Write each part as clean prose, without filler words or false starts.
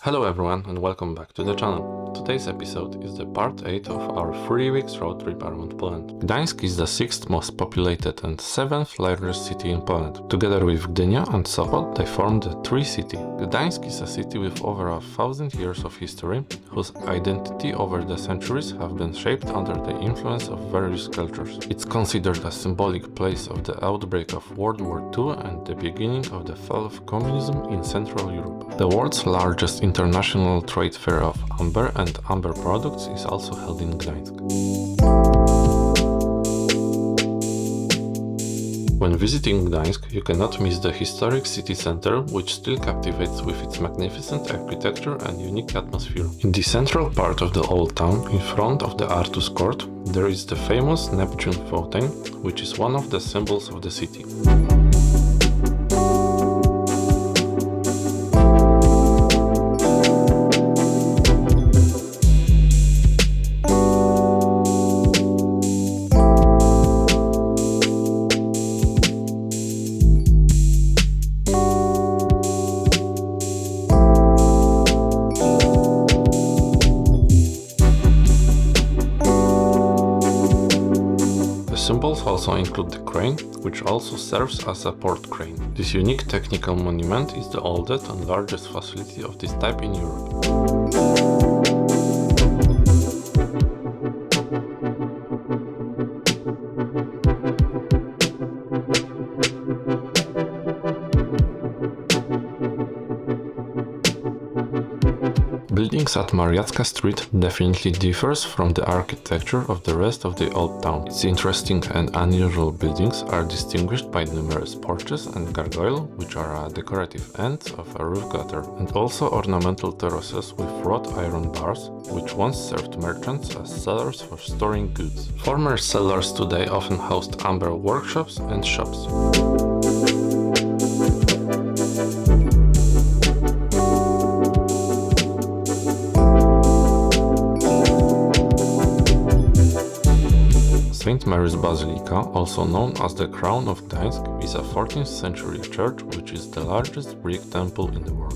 Hello everyone and welcome back to the channel. Today's episode is the part 8 of our 3 weeks road trip around Poland. Gdańsk is the 6th most populated and 7th largest city in Poland. Together with Gdynia and Sopot they form the Three City. Gdańsk is a city with over 1,000 years of history, whose identity over the centuries have been shaped under the influence of various cultures. It's considered a symbolic place of the outbreak of World War II and the beginning of the fall of communism in Central Europe. The world's largest international trade fair of amber and amber products is also held in Gdańsk. When visiting Gdańsk, you cannot miss the historic city center, which still captivates with its magnificent architecture and unique atmosphere. In the central part of the old town, in front of the Artus Court, there is the famous Neptune fountain, which is one of the symbols of the city. Symbols also include the crane, which also serves as a port crane. This unique technical monument is the oldest and largest facility of this type in Europe. Buildings at Mariacka Street definitely differs from the architecture of the rest of the old town. Its interesting and unusual buildings are distinguished by numerous porches and gargoyle, which are decorative ends of a roof gutter, and also ornamental terraces with wrought iron bars, which once served merchants as cellars for storing goods. Former cellars today often host amber workshops and shops. St. Mary's Basilica, also known as the Crown of Gdańsk, is a 14th century church which is the largest brick temple in the world.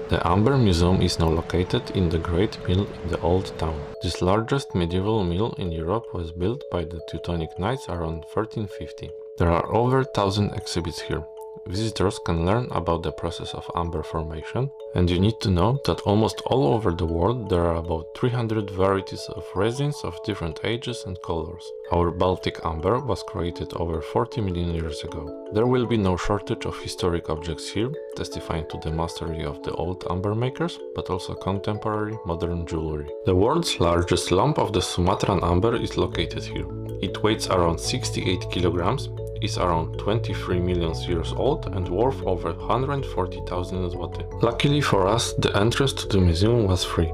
The Amber Museum is now located in the Great Mill in the Old Town. This largest medieval mill in Europe was built by the Teutonic Knights around 1350. There are over 1,000 exhibits here. Visitors can learn about the process of amber formation, and you need to know that almost all over the world there are about 300 varieties of resins of different ages and colors. Our Baltic amber was created over 40 million years ago. There will be no shortage of historic objects here, testifying to the mastery of the old amber makers, but also contemporary modern jewelry. The world's largest lump of the Sumatran amber is located here. It weighs around 68 kilograms, is around 23 million years old and worth over 140,000 zloty. Luckily for us, the entrance to the museum was free.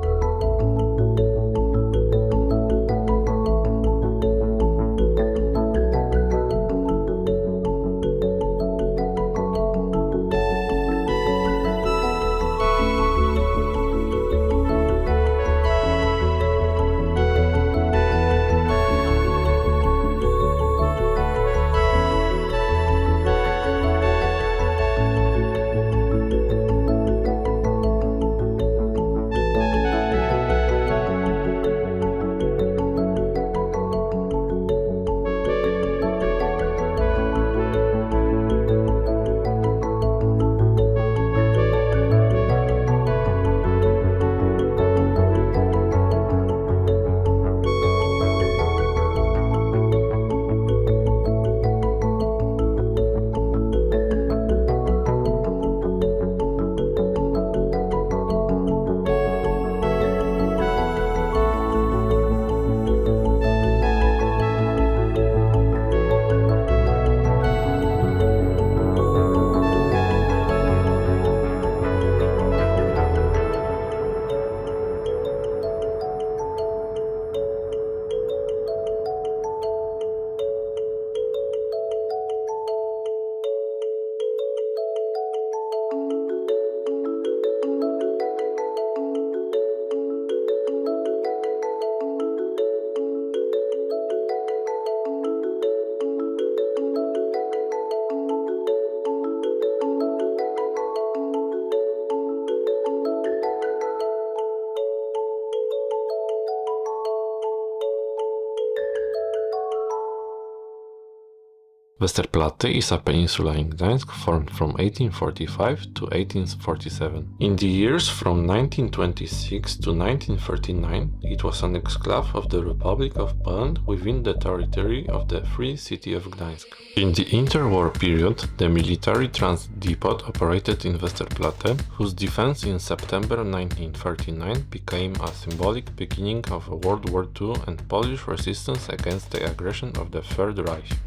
Westerplatte is a peninsula in Gdańsk formed from 1845 to 1847. In the years from 1926 to 1939, it was an exclave of the Republic of Poland within the territory of the Free City of Gdańsk. In the interwar period, the military transit depot operated in Westerplatte, whose defense in September 1939 became a symbolic beginning of World War II and Polish resistance against the aggression of the Third Reich.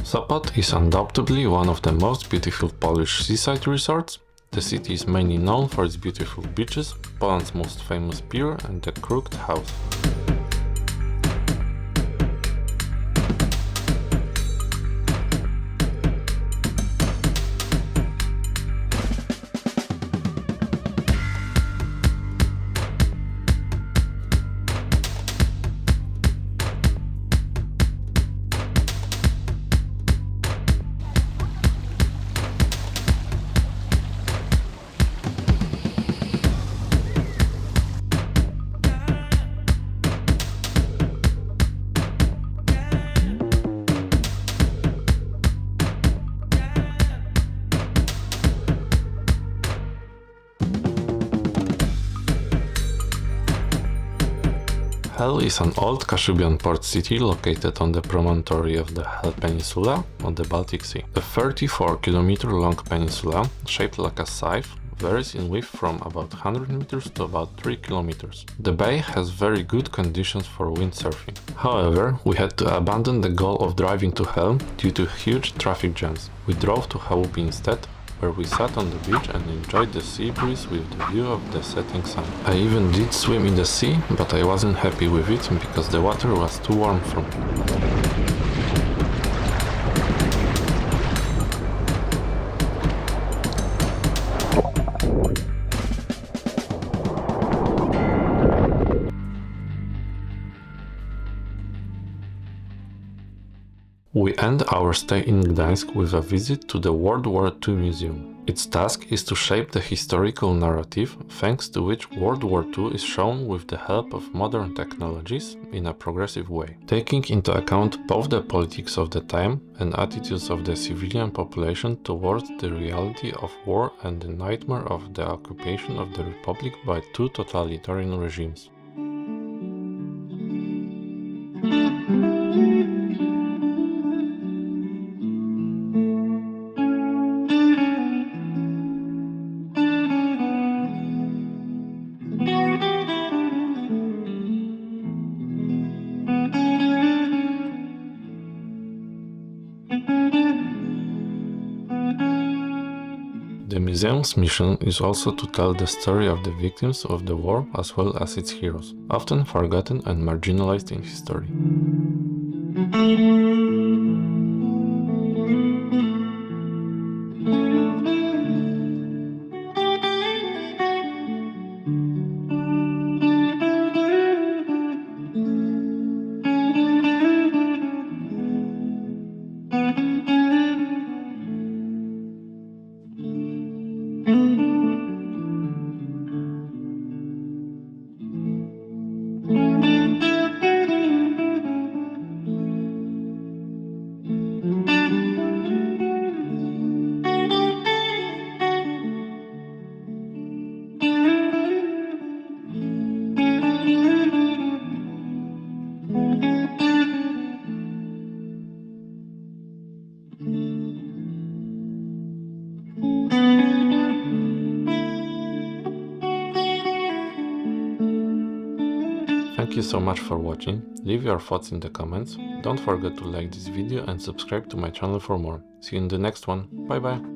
Sopot is undoubtedly one of the most beautiful Polish seaside resorts. The city is mainly known for its beautiful beaches, Poland's most famous pier and the Crooked House. Hel is an old Kashubian port city located on the promontory of the Hel Peninsula on the Baltic Sea. The 34-kilometer-long peninsula, shaped like a scythe, varies in width from about 100 meters to about 3 kilometers. The bay has very good conditions for windsurfing. However, we had to abandon the goal of driving to Hel due to huge traffic jams. We drove to Chałupy instead, where we sat on the beach and enjoyed the sea breeze with the view of the setting sun. I even did swim in the sea, but I wasn't happy with it because the water was too warm for me. We end our stay in Gdańsk with a visit to the World War II Museum. Its task is to shape the historical narrative, thanks to which World War II is shown with the help of modern technologies in a progressive way, taking into account both the politics of the time and attitudes of the civilian population towards the reality of war and the nightmare of the occupation of the Republic by two totalitarian regimes. The museum's mission is also to tell the story of the victims of the war as well as its heroes, often forgotten and marginalized in history. Thank you so much for watching, leave your thoughts in the comments, don't forget to like this video and subscribe to my channel for more. See you in the next one, bye bye!